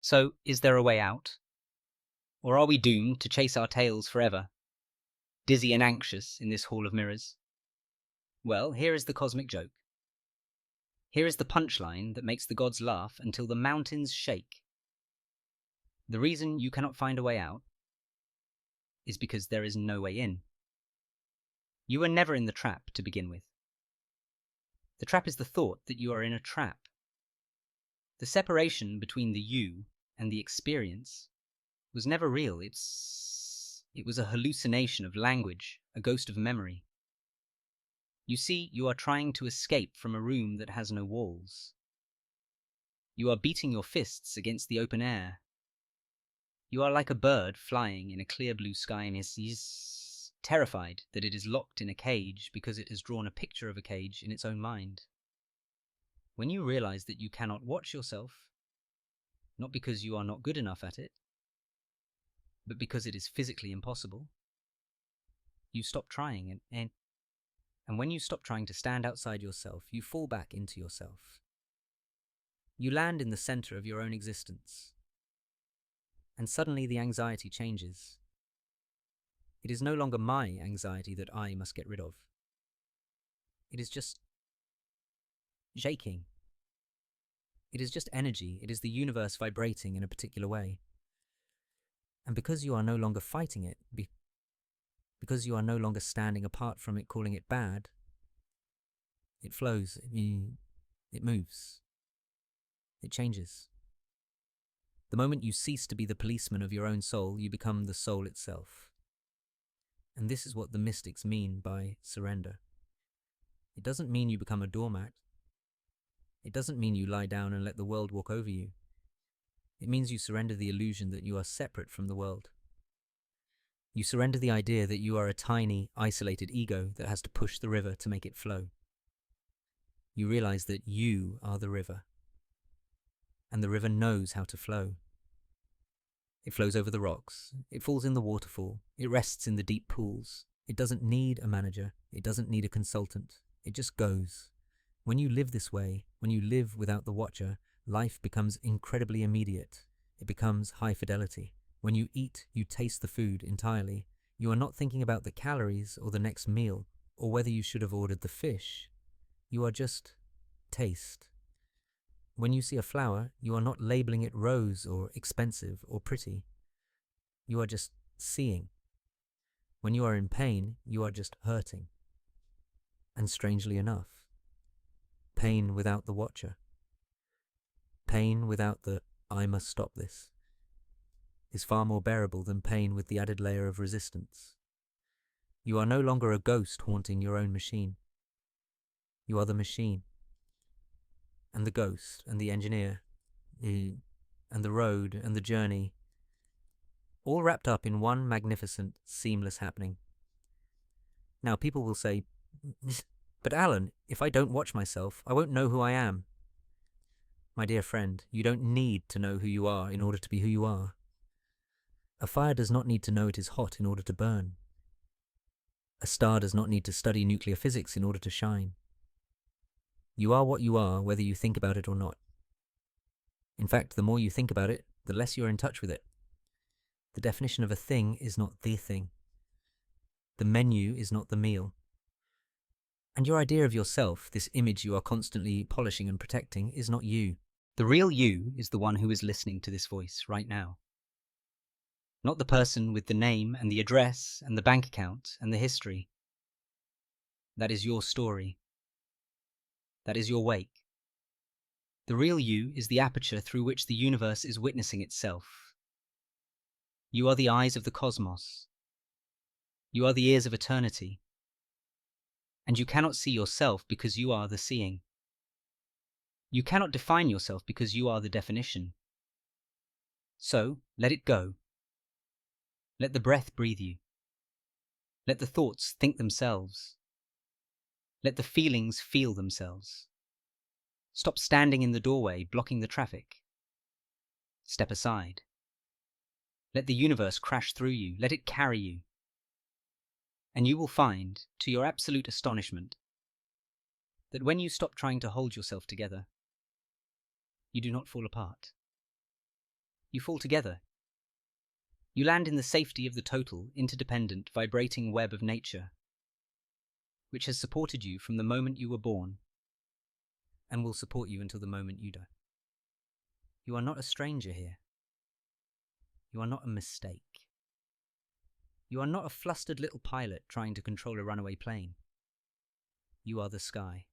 So, is there a way out? Or are we doomed to chase our tails forever, dizzy and anxious in this hall of mirrors? Well, here is the cosmic joke. Here is the punchline that makes the gods laugh until the mountains shake. The reason you cannot find a way out is because there is no way in. You were never in the trap to begin with. The trap is the thought that you are in a trap. The separation between the you and the experience was never real. It was a hallucination of language, a ghost of memory. You see, you are trying to escape from a room that has no walls. You are beating your fists against the open air. You are like a bird flying in a clear blue sky and is terrified that it is locked in a cage because it has drawn a picture of a cage in its own mind. When you realize that you cannot watch yourself, not because you are not good enough at it, but because it is physically impossible, you stop trying, and when you stop trying to stand outside yourself, you fall back into yourself. You land in the center of your own existence, and suddenly the anxiety changes. It is no longer my anxiety that I must get rid of. It is just shaking. It is just energy. It is the universe vibrating in a particular way. And because you are no longer fighting it, because you are no longer standing apart from it, calling it bad, it flows, it moves, it changes. The moment you cease to be the policeman of your own soul, you become the soul itself. And this is what the mystics mean by surrender. It doesn't mean you become a doormat. It doesn't mean you lie down and let the world walk over you. It means you surrender the illusion that you are separate from the world. You surrender the idea that you are a tiny, isolated ego that has to push the river to make it flow. You realize that you are the river, and the river knows how to flow. It flows over the rocks, it falls in the waterfall, it rests in the deep pools. It doesn't need a manager, it doesn't need a consultant, it just goes. When you live this way, when you live without the watcher, life becomes incredibly immediate. It becomes high fidelity. When you eat, you taste the food entirely. You are not thinking about the calories or the next meal, or whether you should have ordered the fish. You are just taste. When you see a flower, you are not labeling it rose or expensive or pretty. You are just seeing. When you are in pain, you are just hurting. And strangely enough, pain without the watcher, pain without the I must stop this, is far more bearable than pain with the added layer of resistance. You are no longer a ghost haunting your own machine. You are the machine, and the ghost, and the engineer, and the road, and the journey, all wrapped up in one magnificent, seamless happening. Now people will say, "But Alan, if I don't watch myself, I won't know who I am." My dear friend, you don't need to know who you are in order to be who you are. A fire does not need to know it is hot in order to burn. A star does not need to study nuclear physics in order to shine. You are what you are, whether you think about it or not. In fact, the more you think about it, the less you're in touch with it. The definition of a thing is not the thing. The menu is not the meal. And your idea of yourself, this image you are constantly polishing and protecting, is not you. The real you is the one who is listening to this voice right now. Not the person with the name and the address and the bank account and the history. That is your story. That is your wake. The real you is the aperture through which the universe is witnessing itself. You are the eyes of the cosmos. You are the ears of eternity. And you cannot see yourself because you are the seeing. You cannot define yourself because you are the definition. So, let it go. Let the breath breathe you. Let the thoughts think themselves. Let the feelings feel themselves. Stop standing in the doorway, blocking the traffic. Step aside. Let the universe crash through you. Let it carry you. And you will find, to your absolute astonishment, that when you stop trying to hold yourself together, you do not fall apart. You fall together. You land in the safety of the total, interdependent, vibrating web of nature, which has supported you from the moment you were born, and will support you until the moment you die. You are not a stranger here. You are not a mistake. You are not a flustered little pilot trying to control a runaway plane. You are the sky.